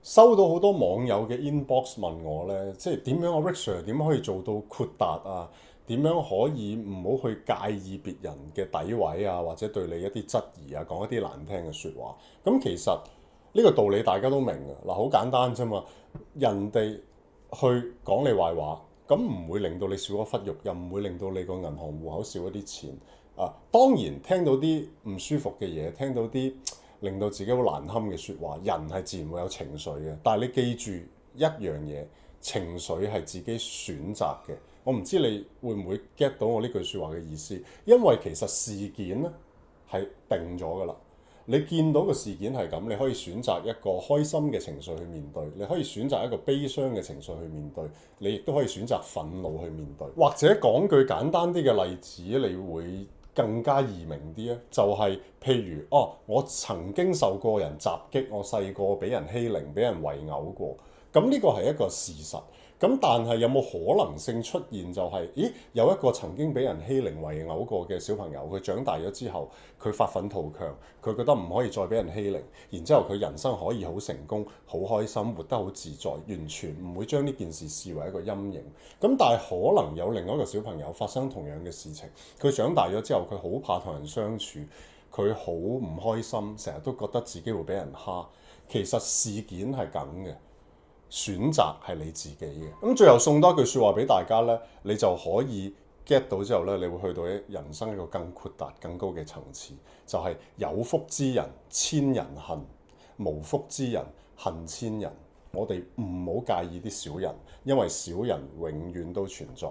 收到好多網友嘅 inbox 問我呢，即係點樣啊，Rick Sir 點樣可以做到豁達啊？點樣可以唔好去介意別人嘅詆毀啊，或者對你一啲質疑啊，講一啲難聽嘅説話？咁其實呢個道理大家都明嘅，嗱，好簡單啫嘛。人哋去講你壞話，咁唔會令到你少咗忽肉，又唔會令到你個銀行戶口少一啲錢。啊，當然聽到啲唔舒服嘅嘢，聽到啲令到自己好難堪嘅説話，人係自然會有情緒嘅。但係你記住一樣嘢，情緒係自己選擇嘅。我唔知你會唔會 get 到我呢句説話嘅意思，因為其實事件咧係定咗㗎啦。你見到個事件係咁，你可以選擇一個開心嘅情緒去面對，你可以選擇一個悲傷嘅情緒去面對，你亦都可以選擇憤怒去面對。或者講句簡單啲嘅例子，你會更加易明啲咧，就係譬如我曾經受過人襲擊，我細個俾人欺凌、俾人圍毆過，咁呢個係一個事實。咁但係有冇可能性出現就係，咦，有一個曾經俾人欺凌圍毆過嘅小朋友，佢長大咗之後，佢發奮圖強，佢覺得唔可以再俾人欺凌，然之後佢人生可以好成功、好開心、活得好自在，完全唔會將呢件事視為一個陰影。咁但係可能有另外一個小朋友發生同樣嘅事情，佢長大咗之後，佢好怕同人相處，佢好唔開心，成日都覺得自己會俾人蝦。其實事件係咁嘅。選擇係你自己嘅。咁最後送多一句説話俾大家呢，你就可以 get 到之後呢，你會去到人生一個更豁達、更高嘅層次，就係有福之人千人恨，無福之人恨千人。我哋唔好介意啲小人，因為小人永遠都存在。